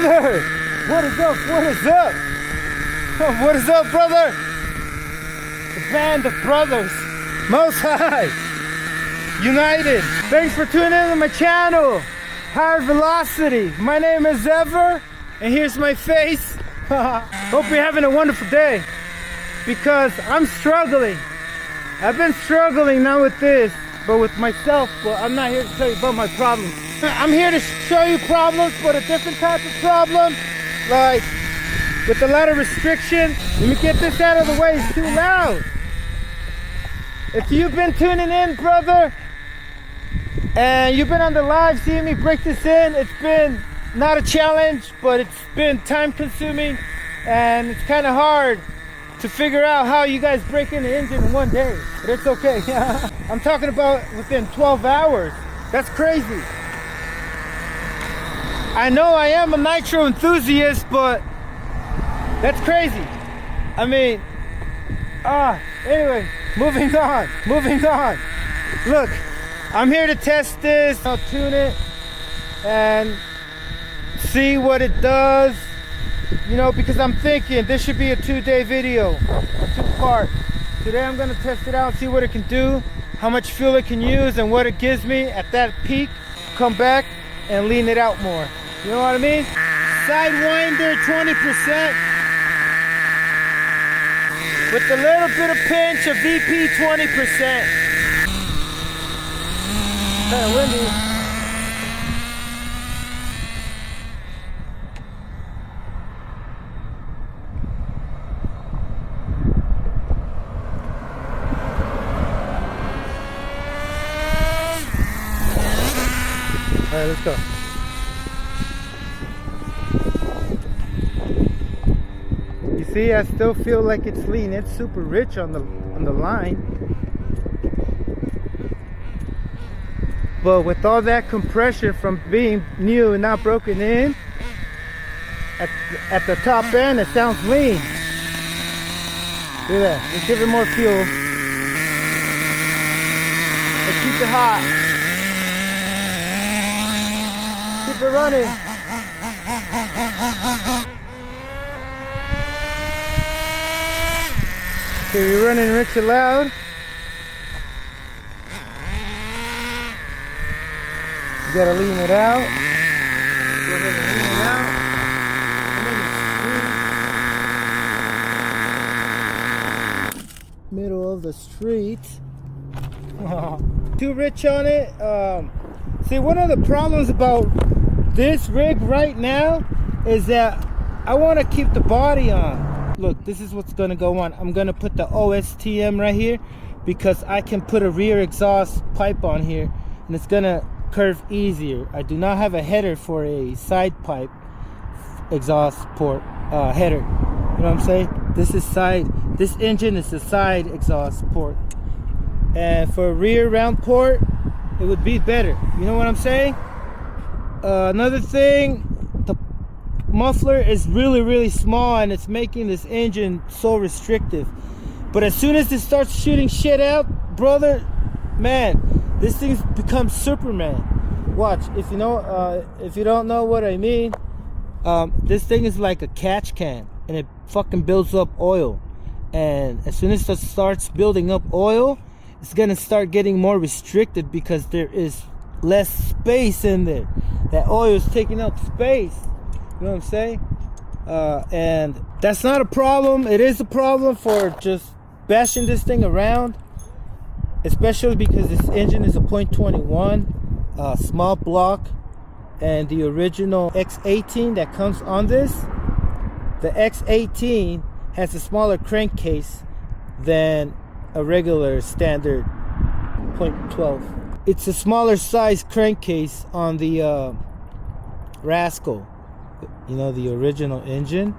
brother? What is up? What is up? What is up, brother? The band of brothers, Most High, united. Thanks for tuning in to my channel, Higher Velocity. My name is Ever, and here's my face. Hope you're having a wonderful day, because I'm struggling. I've been struggling not with this, but with myself. But I'm not here to tell you about my problems. I'm here to show you problems, but a different type of problem, like with a lot of restriction. Let me get this out of the way, it's too loud. If you've been tuning in, brother, and you've been on the live seeing me break this in, it's been not a challenge, but it's been time consuming, and it's kind of hard to figure out how you guys break in the engine in one day, but it's okay. I'm talking about within 12 hours. That's crazy. I know I am a Nitro enthusiast, but that's crazy. I mean, anyway, moving on. Look, I'm here to test this. I'll tune it and see what it does, you know, because I'm thinking this should be a 2-day video, a 2-part. Today I'm gonna test it out, see what it can do, how much fuel it can use, and what it gives me at that peak. Come back and lean it out more. You know what I mean? Sidewinder 20%. With a little bit of pinch of VP 20%. Kind of windy. All right, let's go. You see, I still feel like it's lean. It's super rich on the line. But with all that compression from being new and not broken in, at the top end, it sounds lean. Look at that. Let's give it more fuel. Let's keep it hot. Keep it running. Okay, we're running rich and loud. You gotta lean it out. Go ahead and lean it out. Middle of the street. Too rich on it. See, one of the problems about this rig right now is that I want to keep the body on. Look, this is what's gonna go on. I'm gonna put the OSTM right here because I can put a rear exhaust pipe on here and it's gonna curve easier. I do not have a header for a side pipe exhaust port header. You know what I'm saying? This is side. This engine is the side exhaust port, and for a rear round port, it would be better. You know what I'm saying? Another thing, the muffler is really small and it's making this engine so restrictive. But as soon as it starts shooting shit out, brother, man, this thing's become Superman. Watch, if you don't know what I mean, this thing is like a catch can and it fucking builds up oil. And as soon as it starts building up oil, it's gonna start getting more restricted because there is less space in there. That oil is taking up space. You know what I'm saying? And that's not a problem. It is a problem for just bashing this thing around, especially because this engine is a 0.21 small block, and the original X18 that comes on this, the X18 has a smaller crankcase than a regular standard 0.12. It's a smaller size crankcase on the Rascal, you know, the original engine.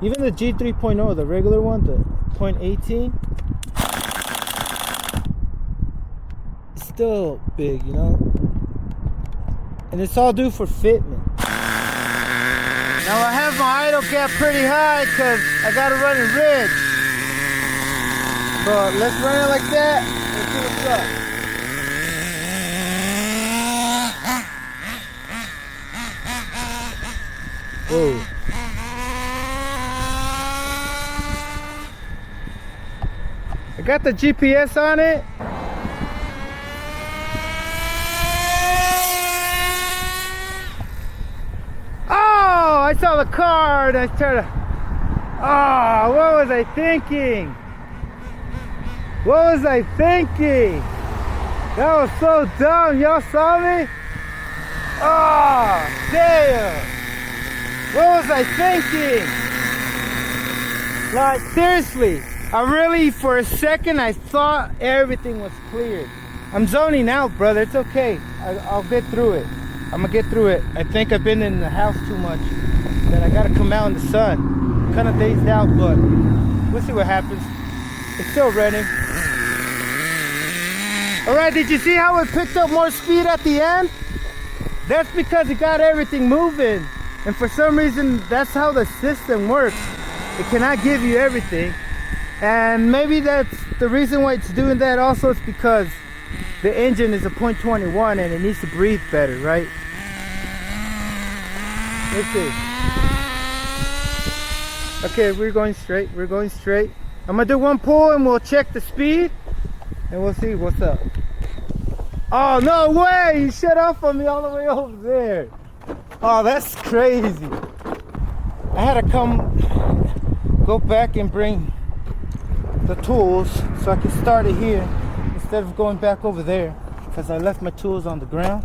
Even the G3.0, the regular one, the 0.18, it's still big, you know. And it's all due for fitment. Now I have my idle gap pretty high because I gotta run it ridge. But let's run it like that. Let's see what's up. Whoa. I got the GPS on it. Oh, I saw the car and I started. Oh, what was I thinking? What was I thinking? That was so dumb. Y'all saw me? Oh, damn. What was I thinking? Like, seriously. I really, for a second, I thought everything was cleared. I'm zoning out, brother. It's okay. I'll get through it. I'm gonna get through it. I think I've been in the house too much. That I gotta come out in the sun. Kind of dazed out, but we'll see what happens. It's still running. All right, did you see how it picked up more speed at the end? That's because it got everything moving. And for some reason, that's how the system works. It cannot give you everything. And maybe that's the reason why it's doing that also. It's because the engine is a .21 and it needs to breathe better, right? Let's see. Okay, we're going straight. We're going straight. I'm gonna do one pull and we'll check the speed and we'll see what's up. Oh, no way! You shut off on me all the way over there. Oh, that's crazy. I had to go back and bring the tools so I can start it here instead of going back over there because I left my tools on the ground.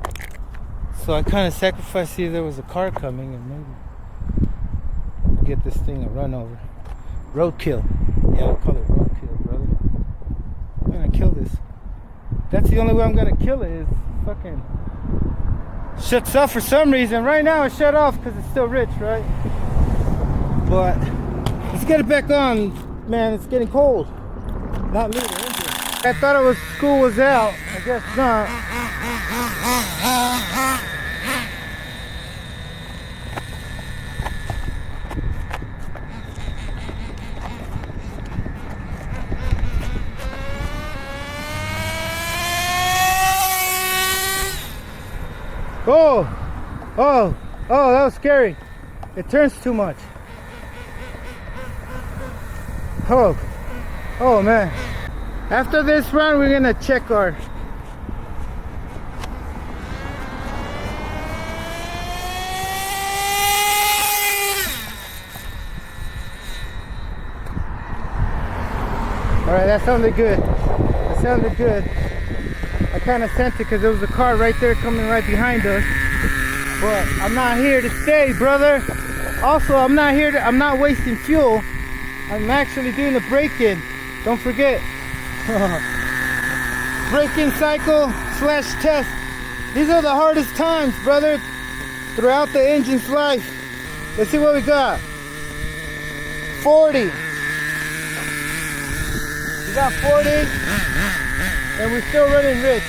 So I kind of sacrificed. See, there was a car coming and maybe get this thing a run over. Roadkill. Yeah, I'll call it roadkill, brother. I'm gonna kill this. That's the only way I'm gonna kill it is fucking shuts off for some reason. Right now it shut off because it's still rich, right? But let's get it back on. Man, it's getting cold. Not me, the engine. I thought it was school was out. I guess not. Oh, that was scary. It turns too much. Oh man. After this run, we're gonna check our Alright, that sounded good. That sounded good. I kind of sensed it because there was a car right there coming right behind us. But I'm not here to stay, brother. Also, I'm not wasting fuel. I'm actually doing a break-in. Don't forget. Break-in cycle / test. These are the hardest times, brother, throughout the engine's life. Let's see what we got. 40. We got 40. And we're still running rich.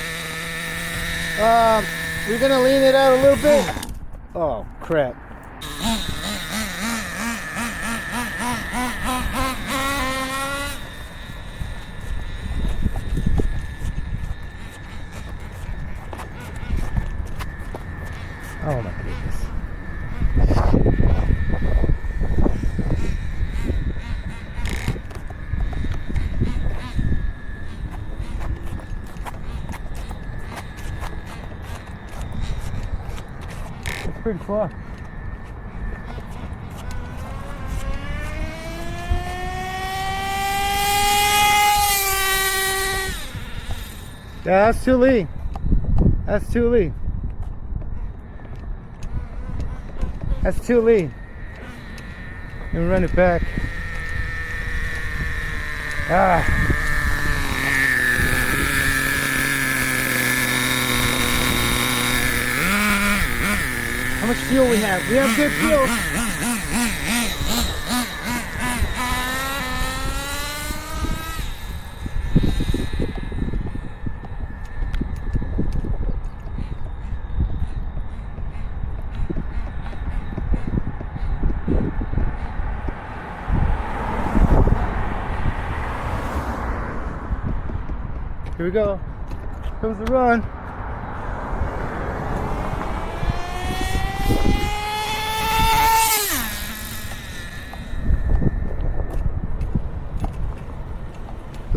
We're gonna lean it out a little bit. Oh, crap. Oh my goodness. It's pretty far. Yeah, that's too lean. That's too lean. That's too lean. And run it back. Ah. How much fuel we have? We have good fuel. Here we go. Comes the run.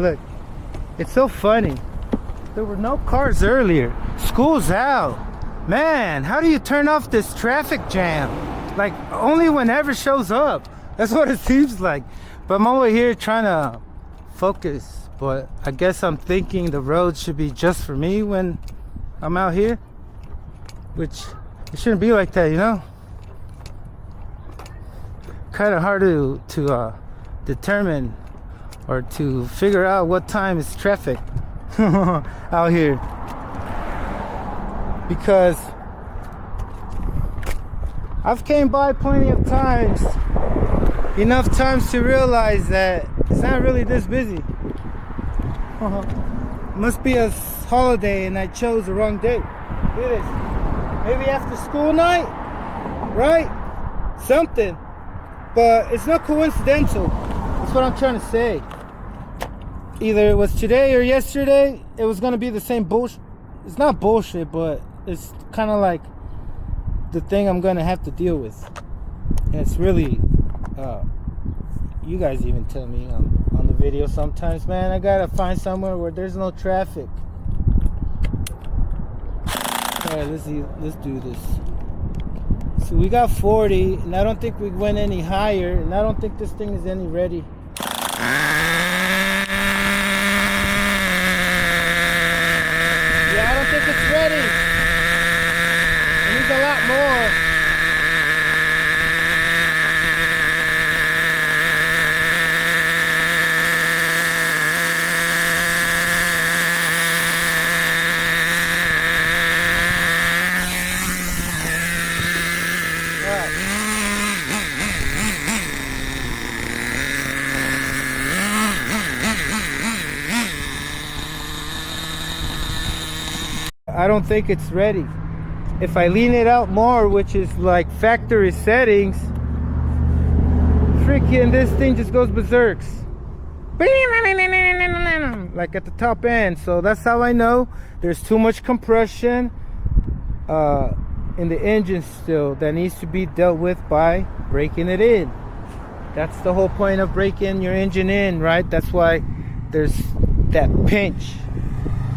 Look, it's so funny. There were no cars earlier. School's out. Man, how do you turn off this traffic jam? Like, only whenever shows up. That's what it seems like. But I'm over here trying to focus. But I guess I'm thinking the road should be just for me when I'm out here. Which, it shouldn't be like that, you know? Kind of hard to determine or to figure out what time is traffic out here, because I've came by plenty of times, enough times to realize that it's not really this busy. Must be a holiday and I chose the wrong date. Look at this. Maybe after school night, right? Something. But it's not coincidental. That's what I'm trying to say. Either it was today or yesterday, it was going to be the same bullshit. It's not bullshit, but it's kind of like the thing I'm going to have to deal with. And it's really, you guys even tell me on the video sometimes, man, I got to find somewhere where there's no traffic. Alright, let's do this. So we got 40, and I don't think we went any higher, and I don't think this thing is any ready. Yeah, I don't think it's ready. It needs a lot more. I don't think it's ready. If I lean it out more, which is like factory settings, freaking this thing just goes berserks. Like at the top end. So that's how I know there's too much compression in the engine still that needs to be dealt with by breaking it in. That's the whole point of breaking your engine in, right? That's why there's that pinch,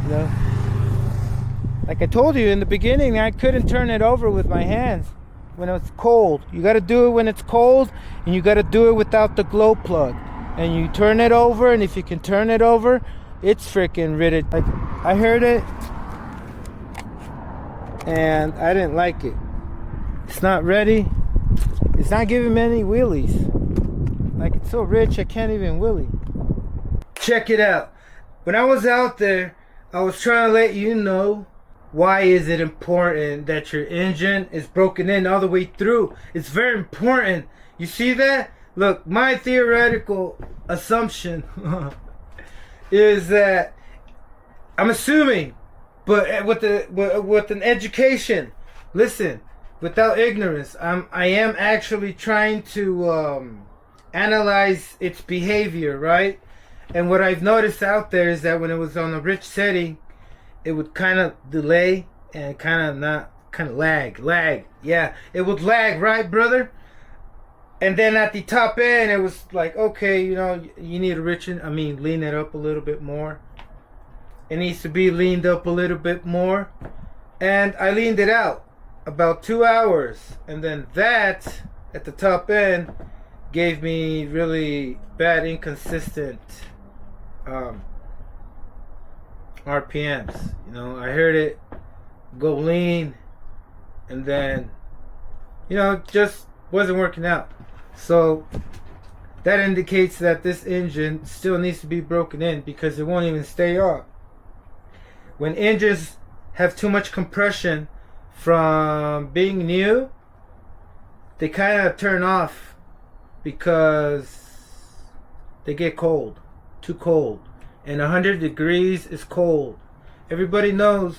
you know. Like I told you in the beginning, I couldn't turn it over with my hands when it's cold. You got to do it when it's cold, and you got to do it without the glow plug. And you turn it over, and if you can turn it over, it's freaking ridded. Like, I heard it, and I didn't like it. It's not ready. It's not giving me any wheelies. Like, it's so rich, I can't even wheelie. Check it out. When I was out there, I was trying to let you know, why is it important that your engine is broken in all the way through? It's very important. You see that? Look, my theoretical assumption is that, I'm assuming, but with an education, listen, without ignorance, I am actually trying to analyze its behavior, right? And what I've noticed out there is that when it was on a rich setting, it would kind of delay and kind of lag. Yeah, it would lag, right, brother? And then at the top end, it was like, okay, you know, you need to lean it up a little bit more. It needs to be leaned up a little bit more. And I leaned it out about 2 hours. And then that, at the top end, gave me really bad, inconsistent RPMs. You know, I heard it go lean, and then, you know, it just wasn't working out. So that indicates that this engine still needs to be broken in, because it won't even stay on. When engines have too much compression from being new, they kind of turn off because they get cold, too cold. And 100 degrees is cold. Everybody knows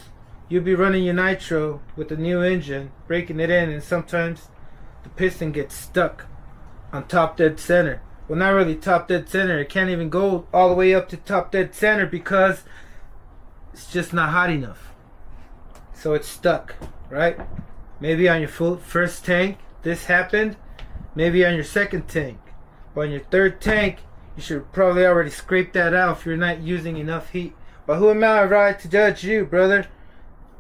you'll be running your nitro with a new engine, breaking it in, and sometimes the piston gets stuck on top dead center. Well, not really top dead center. It can't even go all the way up to top dead center because it's just not hot enough. So it's stuck, right? Maybe on your first tank, this happened. Maybe on your second tank. But on your third tank, You should probably already scrape that out if you're not using enough heat. But who am I right to judge you, brother?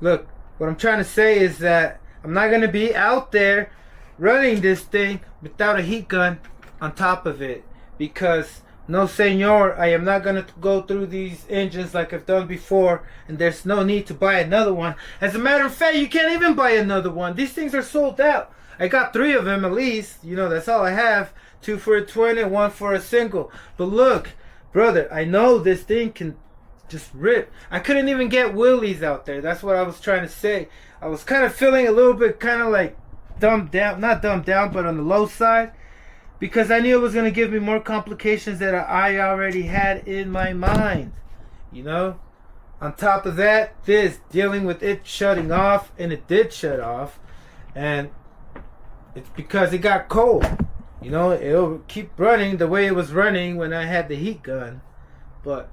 Look, what I'm trying to say is that I'm not going to be out there running this thing without a heat gun on top of it. Because, no senor, I am not going to go through these engines like I've done before. And there's no need to buy another one. As a matter of fact, you can't even buy another one. These things are sold out. I got 3 of them at least. You know, that's all I have. 2 for a twin and 1 for a single. But look, brother, I know this thing can just rip. I couldn't even get wheelies out there. That's what I was trying to say. I was kind of feeling a little bit kind of like dumbed down. Not dumbed down, but on the low side. Because I knew it was going to give me more complications that I already had in my mind. You know? On top of that, this, dealing with it shutting off. And it did shut off. And it's because it got cold. You know, it'll keep running the way it was running when I had the heat gun. But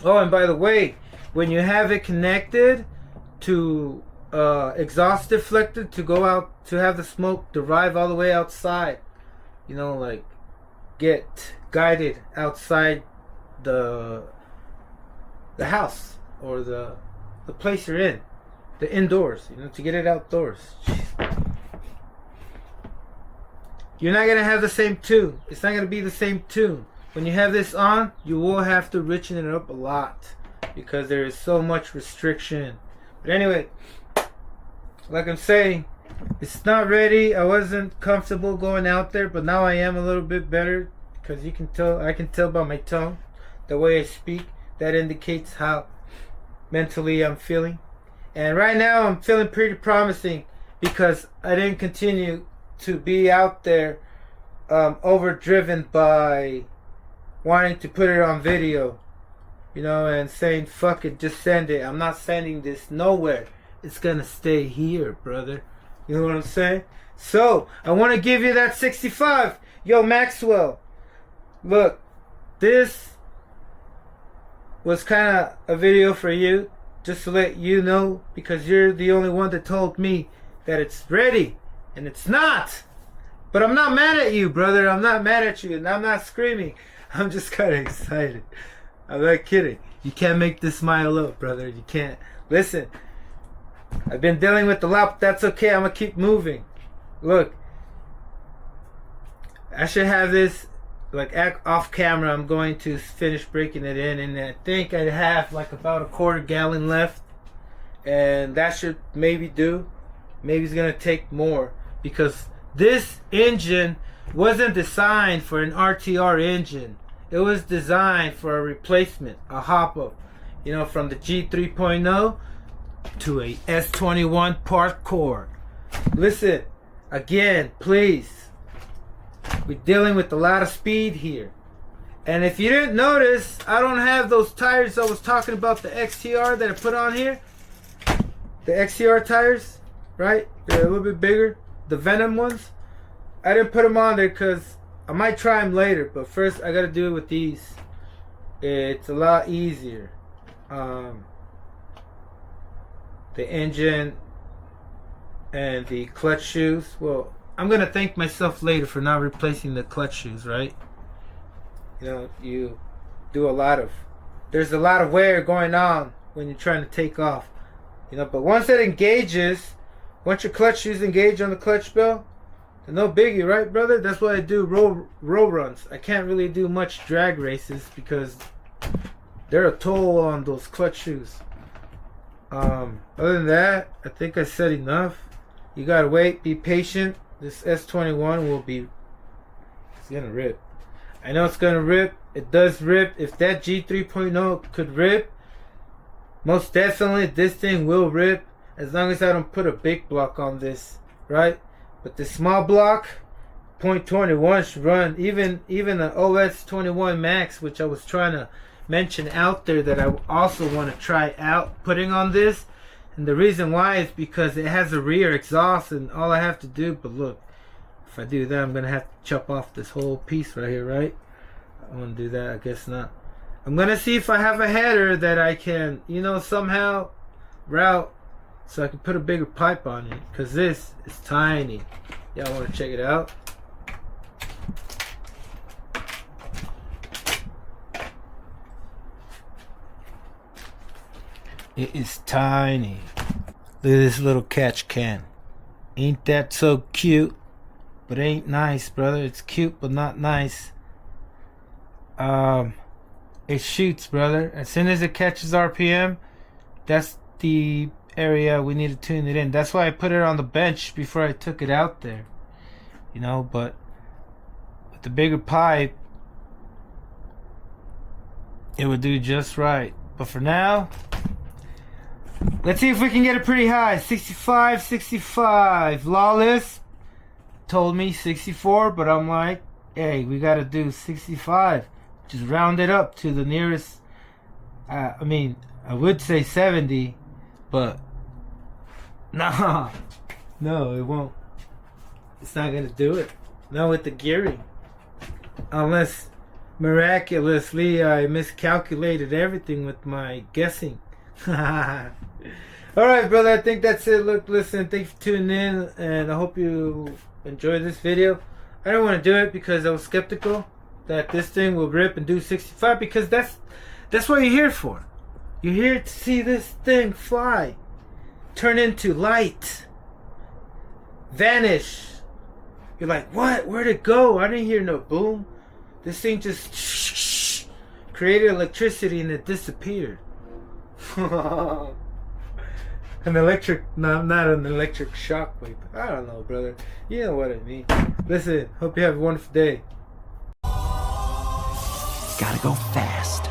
oh, and by the way, when you have it connected to exhaust deflector to go out, to have the smoke derive all the way outside, you know, like get guided outside the house or the place you're in, the indoors, you know, to get it outdoors. Jeez. You're not going to have the same tune. It's not going to be the same tune. When you have this on, you will have to richen it up a lot because there is so much restriction. But anyway, like I'm saying, it's not ready. I wasn't comfortable going out there, but now I am a little bit better because you can tell. I can tell by my tone, the way I speak. That indicates how mentally I'm feeling. And right now I'm feeling pretty promising because I didn't continue to be out there overdriven by wanting to put it on video, you know, and saying fuck it, just send it. I'm not sending this nowhere. It's gonna stay here, brother. You know what I'm saying? So I want to give you that 65. Yo, Maxwell, look, this was kind of a video for you, just to let you know, because you're the only one that told me that it's ready. And it's not. But I'm not mad at you, brother. I'm not mad at you. And I'm not screaming. I'm just kind of excited. I'm not kidding. You can't make this smile up, brother. You can't. Listen. I've been dealing with a lot, but that's okay. I'm going to keep moving. Look. I should have this, like, off camera. I'm going to finish breaking it in. And I think I have, like, about a quarter gallon left. And that should maybe do. Maybe it's going to take more. Because this engine wasn't designed for an RTR engine. It was designed for a replacement, a hop-up. You know, from the G3.0 to a S21 PartCore. Listen, again, please. We're dealing with a lot of speed here. And if you didn't notice, I don't have those tires I was talking about, the XTR that I put on here. The XTR tires, right? They're a little bit bigger. The Venom ones, I didn't put them on there because I might try them later, but first I gotta do it with these. It's a lot easier. The engine and the clutch shoes, well, I'm gonna thank myself later for not replacing the clutch shoes, right? You know, you do there's a lot of wear going on when you're trying to take off, you know, but once it engages, once your clutch shoes engage on the clutch bell, then no biggie, right, brother? That's why I do roll runs. I can't really do much drag races because they're a toll on those clutch shoes. Other than that, I think I said enough. You gotta wait, be patient. This S21 will be, it's gonna rip. I know it's gonna rip. It does rip. If that G3.0 could rip, most definitely this thing will rip. As long as I don't put a big block on this, right? But the small block, 0.21 should run. Even the OS21 Max, which I was trying to mention out there that I also want to try out putting on this. And the reason why is because it has a rear exhaust and all I have to do, but look, if I do that, I'm going to have to chop off this whole piece right here, right? I want to do that, I guess not. I'm going to see if I have a header that I can, you know, somehow route so I can put a bigger pipe on it, because this is tiny. Y'all want to check it out? It is tiny. Look at this little catch can. Ain't that so cute? But ain't nice, brother. It's cute, but not nice. It shoots, brother. As soon as it catches RPM, that's the area we need to tune it in. That's why I put it on the bench before I took it out there. You know, but with the bigger pipe, it would do just right. But for now, let's see if we can get it pretty high. 65, 65. Lawless told me 64, but I'm like, hey, we gotta do 65. Just round it up to the nearest. I mean, I would say 70, but nah, no, it won't. It's not gonna do it. Not with the gearing, unless miraculously I miscalculated everything with my guessing. Alright, brother, I think that's it. Look, listen, thanks for tuning in, and I hope you enjoyed this video. I don't want to do it because I was skeptical that this thing will rip and do 65, because that's what you're here for. You're here to see this thing fly, turn into light, vanish. You're like, what? Where'd it go? I didn't hear no boom. This thing just created electricity and it disappeared. An electric, no, not an electric shock wave. I don't know, brother. You know what I mean. Listen, hope you have a wonderful day. Gotta go fast.